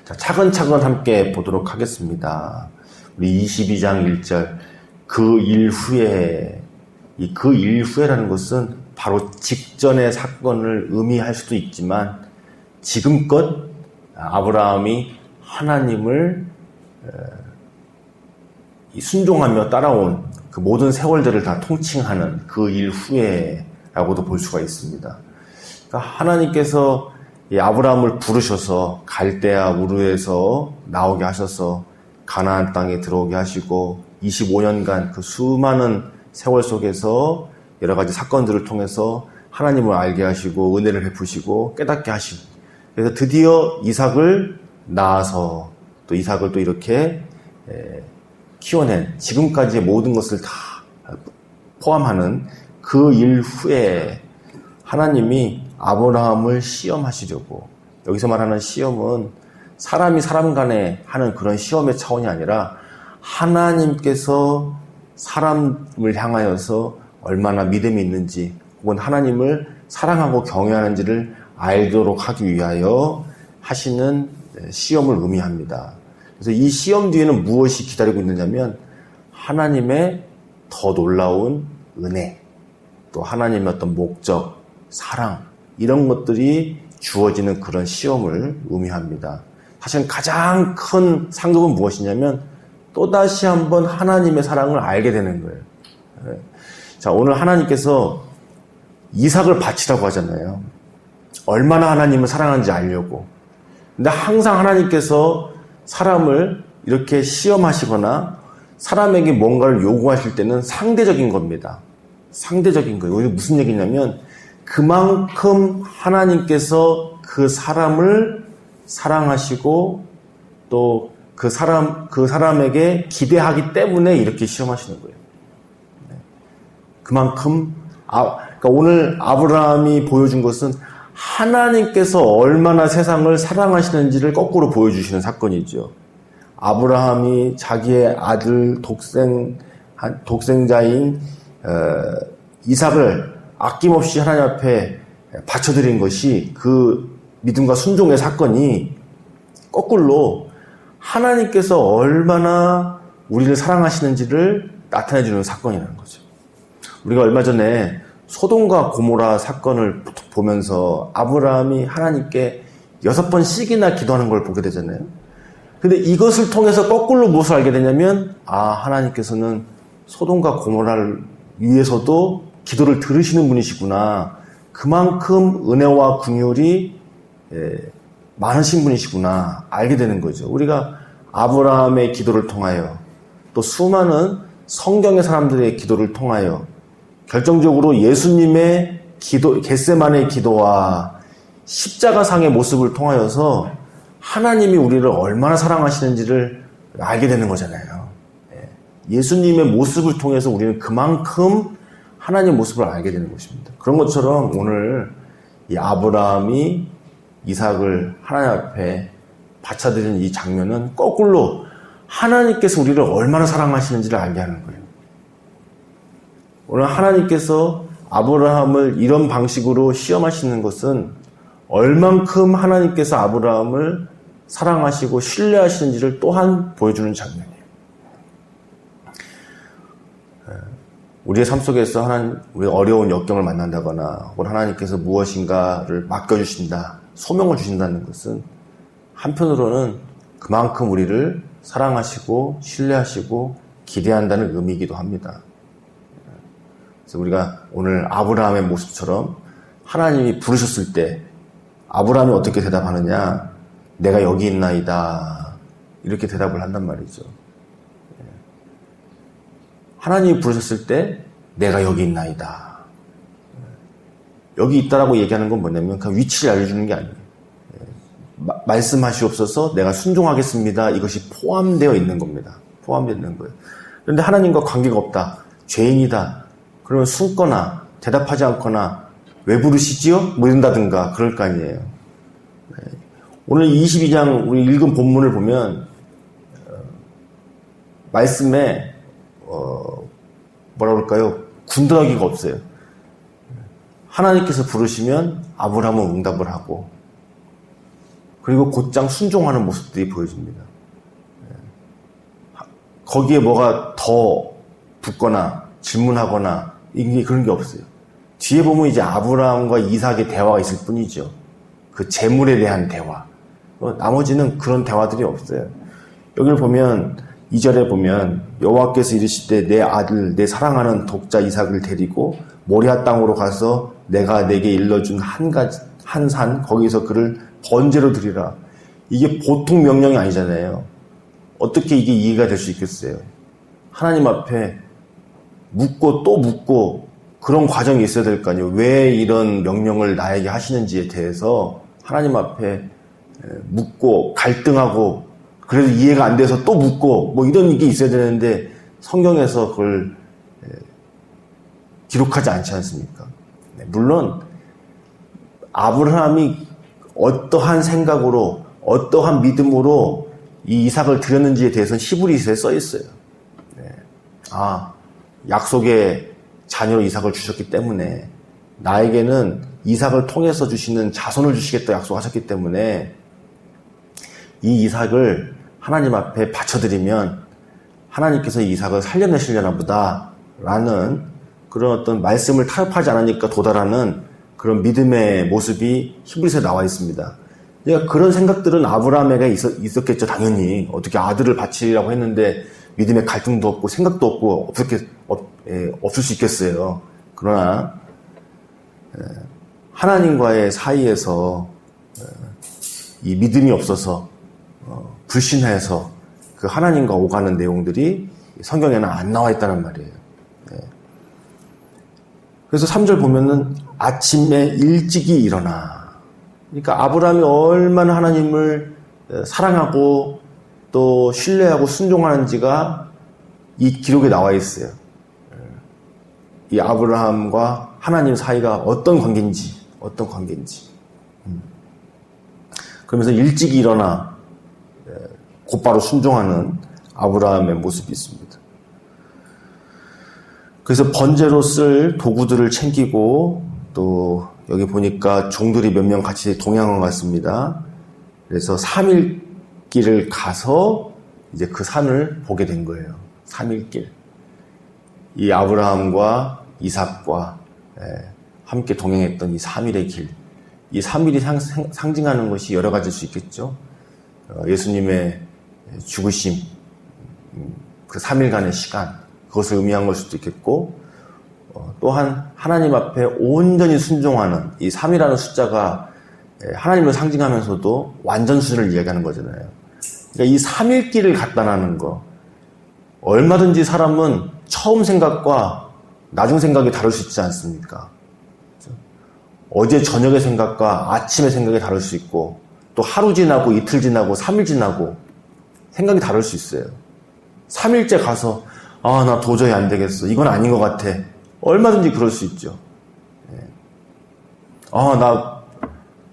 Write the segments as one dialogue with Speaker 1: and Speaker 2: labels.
Speaker 1: 자, 차근차근 함께 보도록 하겠습니다. 우리 22장 1절, 그 일 후에, 이 그 일 후에라는 것은 바로 직전의 사건을 의미할 수도 있지만 지금껏 아브라함이 하나님을 순종하며 따라온 그 모든 세월들을 다 통칭하는 그 일 후에라고도 볼 수가 있습니다. 그러니까 하나님께서 이 아브라함을 부르셔서 갈대아 우르에서 나오게 하셔서 가나안 땅에 들어오게 하시고 25년간 그 수많은 세월 속에서 여러 가지 사건들을 통해서 하나님을 알게 하시고 은혜를 베푸시고 깨닫게 하시고, 그래서 드디어 이삭을 낳아서 또 이삭을 또 이렇게 키워낸 지금까지의 모든 것을 다 포함하는 그 일 후에 하나님이 아브라함을 시험하시려고, 여기서 말하는 시험은 사람이 사람 간에 하는 그런 시험의 차원이 아니라 하나님께서 사람을 향하여서 얼마나 믿음이 있는지 혹은 하나님을 사랑하고 경외하는지를 알도록 하기 위하여 하시는 시험을 의미합니다. 그래서 이 시험 뒤에는 무엇이 기다리고 있느냐면 하나님의 더 놀라운 은혜, 또 하나님의 어떤 목적, 사랑, 이런 것들이 주어지는 그런 시험을 의미합니다. 사실 가장 큰 상급은 무엇이냐면 또다시 한번 하나님의 사랑을 알게 되는 거예요. 자, 오늘 하나님께서 이삭을 바치라고 하잖아요. 얼마나 하나님을 사랑하는지 알려고. 근데 항상 하나님께서 사람을 이렇게 시험하시거나 사람에게 뭔가를 요구하실 때는 상대적인 겁니다. 상대적인 거예요. 이게 무슨 얘기냐면 그만큼 하나님께서 그 사람을 사랑하시고 또 그 사람에게 기대하기 때문에 이렇게 시험하시는 거예요. 그만큼, 그러니까 오늘 아브라함이 보여준 것은 하나님께서 얼마나 세상을 사랑하시는지를 거꾸로 보여주시는 사건이죠. 아브라함이 자기의 아들 독생자인 이삭을 아낌없이 하나님 앞에 바쳐드린 것이, 그 믿음과 순종의 사건이 거꾸로 하나님께서 얼마나 우리를 사랑하시는지를 나타내주는 사건이라는 거죠. 우리가 얼마 전에 소돔과 고모라 사건을 보면서 아브라함이 하나님께 6번씩이나 기도하는 걸 보게 되잖아요. 근데 이것을 통해서 거꾸로 무엇을 알게 되냐면, 하나님께서는 소돔과 고모라를 위해서도 기도를 들으시는 분이시구나. 그만큼 은혜와 긍휼이 많으신 분이시구나 알게 되는 거죠. 우리가 아브라함의 기도를 통하여 또 수많은 성경의 사람들의 기도를 통하여 결정적으로 예수님의 기도, 겟세마네의 기도와 십자가상의 모습을 통하여서 하나님이 우리를 얼마나 사랑하시는지를 알게 되는 거잖아요. 예수님의 모습을 통해서 우리는 그만큼 하나님의 모습을 알게 되는 것입니다. 그런 것처럼 오늘 이 아브라함이 이삭을 하나님 앞에 바쳐드리는 이 장면은 거꾸로 하나님께서 우리를 얼마나 사랑하시는지를 알게 하는 거예요. 오늘 하나님께서 아브라함을 이런 방식으로 시험하시는 것은 얼만큼 하나님께서 아브라함을 사랑하시고 신뢰하시는지를 또한 보여주는 장면이에요. 우리의 삶 속에서 우리가 어려운 역경을 만난다거나 혹은 하나님께서 무엇인가를 맡겨주신다, 소명을 주신다는 것은 한편으로는 그만큼 우리를 사랑하시고 신뢰하시고 기대한다는 의미이기도 합니다. 그래서 우리가 오늘 아브라함의 모습처럼 하나님이 부르셨을 때 아브라함이 어떻게 대답하느냐? 내가 여기 있나이다. 이렇게 대답을 한단 말이죠. 하나님이 부르셨을 때 내가 여기 있나이다. 여기 있다라고 얘기하는 건 뭐냐면 그 위치를 알려주는 게 아니에요. 말씀하시옵소서 내가 순종하겠습니다. 이것이 포함되어 있는 겁니다. 포함되어 있는 거예요. 그런데 하나님과 관계가 없다. 죄인이다. 그러면 숨거나 대답하지 않거나 왜 부르시지요? 뭐 이런다든가 그럴 거 아니에요. 오늘 22장 우리 읽은 본문을 보면 말씀에 뭐라 그럴까요? 군더더기가 없어요. 하나님께서 부르시면 아브라함은 응답을 하고 그리고 곧장 순종하는 모습들이 보여집니다. 거기에 뭐가 더 붙거나 질문하거나 이게 그런 게 없어요. 뒤에 보면 이제 아브라함과 이삭의 대화가 있을 뿐이죠. 그 재물에 대한 대화. 나머지는 그런 대화들이 없어요. 여기를 보면 2절에 보면 여호와께서 이르시되 내 아들 내 사랑하는 독자 이삭을 데리고 모리아 땅으로 가서 내가 내게 일러준 한 산 거기서 그를 번제로 드리라. 이게 보통 명령이 아니잖아요. 어떻게 이게 이해가 될 수 있겠어요? 하나님 앞에 묻고 또 묻고 그런 과정이 있어야 될 거 아니에요. 왜 이런 명령을 나에게 하시는지에 대해서 하나님 앞에 묻고 갈등하고 그래도 이해가 안 돼서 또 묻고 뭐 이런 게 있어야 되는데 성경에서 그걸 기록하지 않지 않습니까? 물론 아브라함이 어떠한 생각으로 어떠한 믿음으로 이 이삭을 드렸는지에 대해서는 히브리서에 써 있어요. 약속의 자녀로 이삭을 주셨기 때문에 나에게는 이삭을 통해서 주시는 자손을 주시겠다 약속하셨기 때문에 이 이삭을 하나님 앞에 바쳐드리면 하나님께서 이 이삭을 살려내시려나 보다 라는 그런 어떤 말씀을 타협하지 않으니까 도달하는 그런 믿음의 모습이 히브리서에 나와 있습니다. 그러니까 그런 생각들은 아브라함에게 있었겠죠. 당연히 어떻게 아들을 바치라고 했는데 믿음의 갈등도 없고 생각도 없고 없을 수 있겠어요. 그러나 하나님과의 사이에서 이 믿음이 없어서 불신해서 그 하나님과 오가는 내용들이 성경에는 안 나와 있다는 말이에요. 그래서 3절 보면은 아침에 일찍이 일어나. 그러니까 아브라함이 얼마나 하나님을 사랑하고 또 신뢰하고 순종하는지가 이 기록에 나와 있어요. 이 아브라함과 하나님 사이가 어떤 관계인지. 그러면서 일찍 일어나 곧바로 순종하는 아브라함의 모습이 있습니다. 그래서 번제로 쓸 도구들을 챙기고 또 여기 보니까 종들이 몇 명 같이 동행한 것 같습니다. 그래서 3일 길을 가서 이제 그 산을 보게 된 거예요. 3일 길. 이 아브라함과 이삭과 함께 동행했던 이 3일의 길. 이 3일이 상징하는 것이 여러 가지일 수 있겠죠. 예수님의 죽으심, 그 3일간의 시간, 그것을 의미한 걸 수도 있겠고, 또한 하나님 앞에 온전히 순종하는 이 3이라는 숫자가 하나님을 상징하면서도 완전수를 이야기하는 거잖아요. 그러니까 이 3일 길을 갖다라는 거, 얼마든지 사람은 처음 생각과 나중 생각이 다를 수 있지 않습니까? 어제 저녁의 생각과 아침의 생각이 다를 수 있고, 또 하루 지나고 이틀 지나고 3일 지나고 생각이 다를 수 있어요. 3일째 가서 나 도저히 안 되겠어. 이건 아닌 것 같아. 얼마든지 그럴 수 있죠. 나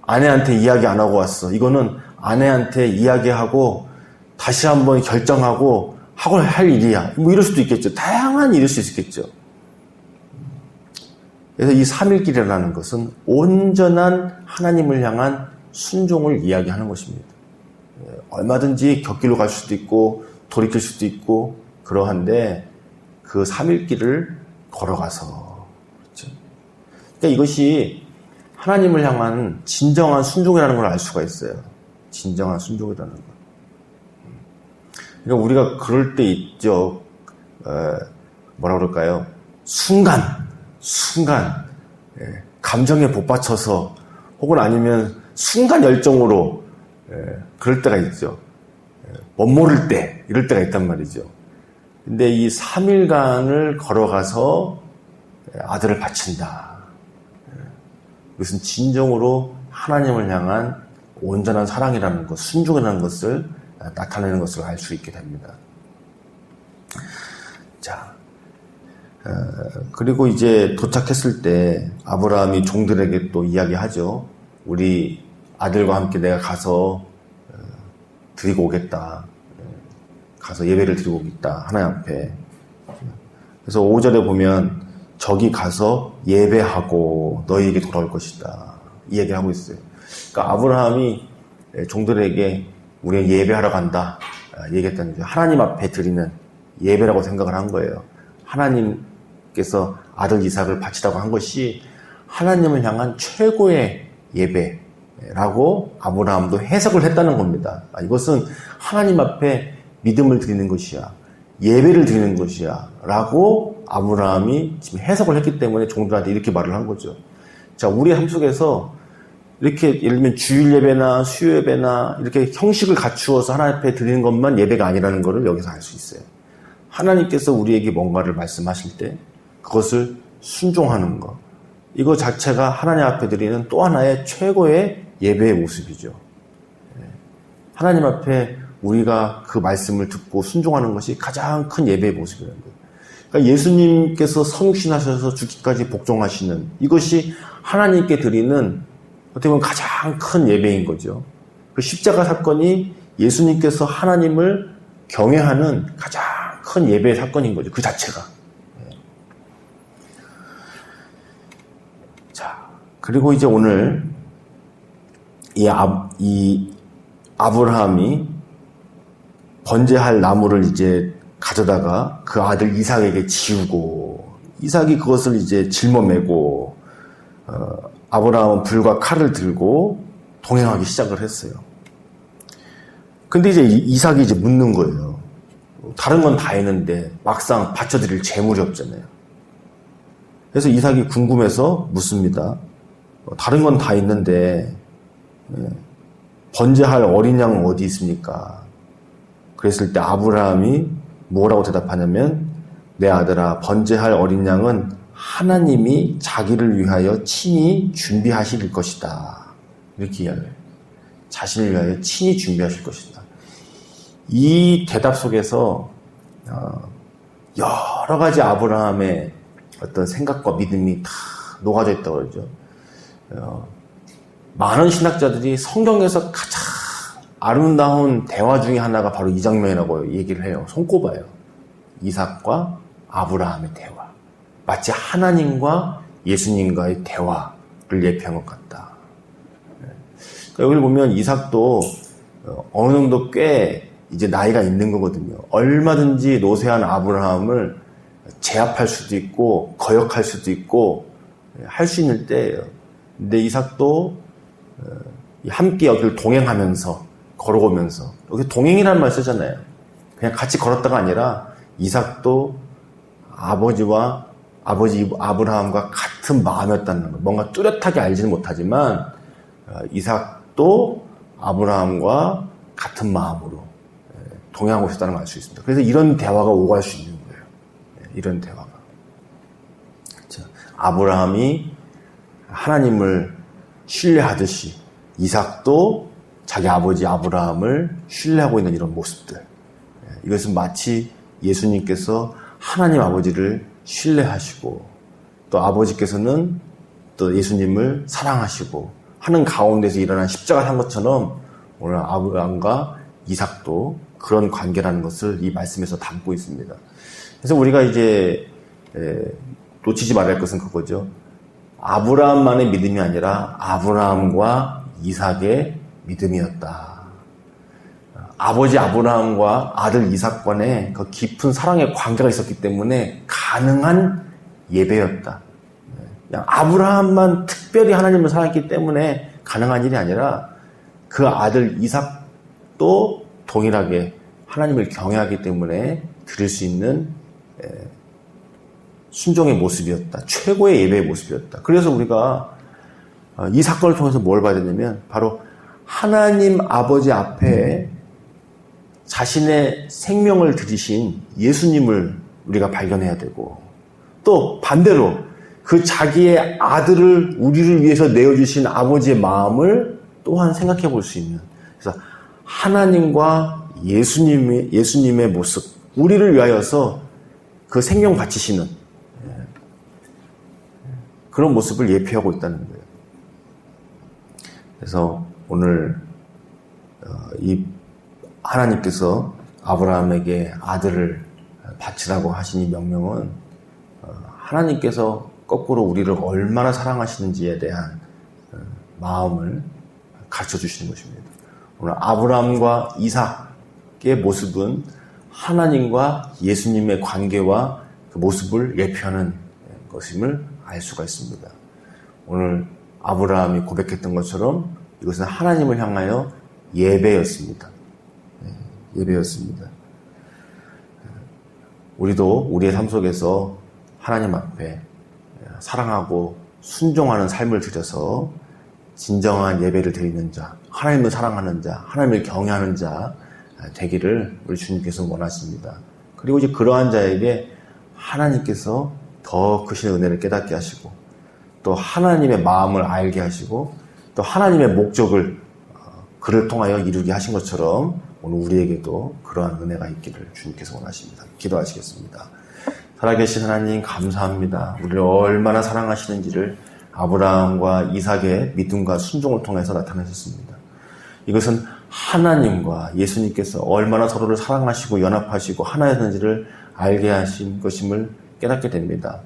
Speaker 1: 아내한테 이야기 안 하고 왔어. 이거는 아내한테 이야기하고 다시 한번 결정하고 하고 할 일이야. 뭐 이럴 수도 있겠죠. 다양한 일일 수 있겠죠. 그래서 이 3일길이라는 것은 온전한 하나님을 향한 순종을 이야기하는 것입니다. 얼마든지 곁길로 갈 수도 있고 돌이킬 수도 있고 그러한데 그 3일길을 걸어가서 그렇죠? 그러니까 이것이 하나님을 향한 진정한 순종이라는 걸 알 수가 있어요. 진정한 순종이라는 것. 그러니까 우리가 그럴 때 있죠. 뭐라 그럴까요? 순간 감정에 복받쳐서 혹은 아니면 순간 열정으로 그럴 때가 있죠. 못 모를 때 이럴 때가 있단 말이죠. 근데 이 3일간을 걸어가서 아들을 바친다. 이것은 진정으로 하나님을 향한 온전한 사랑이라는 것, 순종이라는 것을 나타내는 것을 알 수 있게 됩니다. 자, 그리고 이제 도착했을 때 아브라함이 종들에게 또 이야기하죠. 우리 아들과 함께 내가 가서 드리고 오겠다. 가서 예배를 드리고 오겠다. 하나님 앞에. 그래서 5절에 보면 저기 가서 예배하고 너희에게 돌아올 것이다. 이 얘기를 하고 있어요. 그러니까 아브라함이 종들에게 우리는 예배하러 간다 얘기했다는 거죠. 하나님 앞에 드리는 예배라고 생각을 한 거예요. 하나님께서 아들 이삭을 바치라고 한 것이 하나님을 향한 최고의 예배라고 아브라함도 해석을 했다는 겁니다. 이것은 하나님 앞에 믿음을 드리는 것이야, 예배를 드리는 것이야 라고 아브라함이 지금 해석을 했기 때문에 종들한테 이렇게 말을 한 거죠. 자, 우리의 삶 속에서 이렇게 예를 들면 주일 예배나 수요 예배나 이렇게 형식을 갖추어서 하나님 앞에 드리는 것만 예배가 아니라는 것을 여기서 알 수 있어요. 하나님께서 우리에게 뭔가를 말씀하실 때 그것을 순종하는 것, 이거 자체가 하나님 앞에 드리는 또 하나의 최고의 예배의 모습이죠. 하나님 앞에 우리가 그 말씀을 듣고 순종하는 것이 가장 큰 예배의 모습이라는 거예요. 그러니까 예수님께서 성육신하셔서 죽기까지 복종하시는 이것이 하나님께 드리는 어떻게 보면 가장 큰 예배인 거죠. 그 십자가 사건이 예수님께서 하나님을 경외하는 가장 큰 예배의 사건인 거죠. 그 자체가. 자, 그리고 이제 오늘 이 아브라함이 번제할 나무를 이제 가져다가 그 아들 이삭에게 지우고, 이삭이 그것을 이제 짊어매고, 아브라함은 불과 칼을 들고 동행하기 시작을 했어요. 근데 이제 이삭이 이제 묻는 거예요. 다른 건 다 했는데 막상 바쳐드릴 재물이 없잖아요. 그래서 이삭이 궁금해서 묻습니다. 다른 건 다 있는데 번제할 어린 양은 어디 있습니까? 그랬을 때 아브라함이 뭐라고 대답하냐면, 내 아들아, 번제할 어린 양은 하나님이 자기를 위하여 친히 준비하실 것이다. 이렇게 이야기해요. 자신을 위하여 친히 준비하실 것이다. 이 대답 속에서 여러 가지 아브라함의 어떤 생각과 믿음이 다 녹아져 있다고 그러죠. 많은 신학자들이 성경에서 가장 아름다운 대화 중에 하나가 바로 이 장면이라고 얘기를 해요. 손꼽아요. 이삭과 아브라함의 대화. 마치 하나님과 예수님과의 대화를 예표한 것 같다. 그러니까 여기를 보면 이삭도 어느 정도 꽤 이제 나이가 있는 거거든요. 얼마든지 노쇠한 아브라함을 제압할 수도 있고 거역할 수도 있고 할 수 있는 때예요. 근데 이삭도 함께 여기를 동행하면서 걸어오면서, 여기 동행이라는 말 쓰잖아요. 그냥 같이 걸었다가 아니라 이삭도 아버지 아브라함과 같은 마음이었다는 거. 뭔가 뚜렷하게 알지는 못하지만 이삭도 아브라함과 같은 마음으로 동행하고 있었다는 걸 알 수 있습니다. 그래서 이런 대화가 오갈 수 있는 거예요. 이런 대화가. 아브라함이 하나님을 신뢰하듯이 이삭도 자기 아버지 아브라함을 신뢰하고 있는 이런 모습들. 이것은 마치 예수님께서 하나님 아버지를 신뢰하시고 또 아버지께서는 또 예수님을 사랑하시고 하는 가운데서 일어난 십자가를 한 것처럼 오늘 아브라함과 이삭도 그런 관계라는 것을 이 말씀에서 담고 있습니다. 그래서 우리가 이제 놓치지 말아야 할 것은 그거죠. 아브라함만의 믿음이 아니라 아브라함과 이삭의 믿음이었다. 아버지 아브라함과 아들 이삭 간에 그 깊은 사랑의 관계가 있었기 때문에 가능한 예배였다. 그냥 아브라함만 특별히 하나님을 사랑했기 때문에 가능한 일이 아니라 그 아들 이삭도 동일하게 하나님을 경외하기 때문에 드릴 수 있는 순종의 모습이었다. 최고의 예배의 모습이었다. 그래서 우리가 이 사건을 통해서 뭘 봐야 되냐면 바로 하나님 아버지 앞에 자신의 생명을 드리신 예수님을 우리가 발견해야 되고, 또 반대로 그 자기의 아들을 우리를 위해서 내어주신 아버지의 마음을 또한 생각해 볼 수 있는, 그래서 하나님과 예수님의 모습, 우리를 위하여서 그 생명 바치시는 그런 모습을 예표하고 있다는 거예요. 그래서 오늘 이 하나님께서 아브라함에게 아들을 바치라고 하신 이 명령은 하나님께서 거꾸로 우리를 얼마나 사랑하시는지에 대한 마음을 가르쳐 주시는 것입니다. 오늘 아브라함과 이삭의 모습은 하나님과 예수님의 관계와 그 모습을 예표하는 것임을 알 수가 있습니다. 오늘 아브라함이 고백했던 것처럼 이것은 하나님을 향하여 예배였습니다. 예배였습니다. 우리도 우리의 삶 속에서 하나님 앞에 사랑하고 순종하는 삶을 들여서 진정한 예배를 드리는 자, 하나님을 사랑하는 자, 하나님을 경외하는 자 되기를 우리 주님께서 원하십니다. 그리고 이제 그러한 자에게 하나님께서 더 크신 은혜를 깨닫게 하시고 또 하나님의 마음을 알게 하시고 또 하나님의 목적을 그를 통하여 이루게 하신 것처럼 오늘 우리에게도 그러한 은혜가 있기를 주님께서 원하십니다. 기도하시겠습니다. 살아계신 하나님 감사합니다. 우리를 얼마나 사랑하시는지를 아브라함과 이삭의 믿음과 순종을 통해서 나타내셨습니다. 이것은 하나님과 예수님께서 얼마나 서로를 사랑하시고 연합하시고 하나였는지를 알게 하신 것임을 깨닫게 됩니다.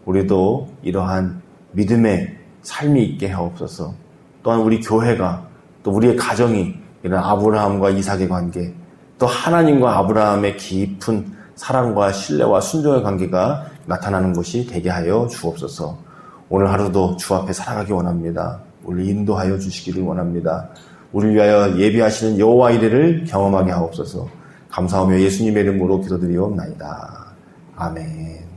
Speaker 1: 우리도 이러한 믿음의 삶이 있게 하옵소서. 또한 우리 교회가 또 우리의 가정이 이런 아브라함과 이삭의 관계, 또 하나님과 아브라함의 깊은 사랑과 신뢰와 순종의 관계가 나타나는 것이 되게 하여 주옵소서. 오늘 하루도 주 앞에 살아가기 원합니다. 우리 인도하여 주시기를 원합니다. 우리를 위하여 예비하시는 여호와 이레를 경험하게 하옵소서. 감사하며 예수님의 이름으로 기도드리옵나이다. 아멘.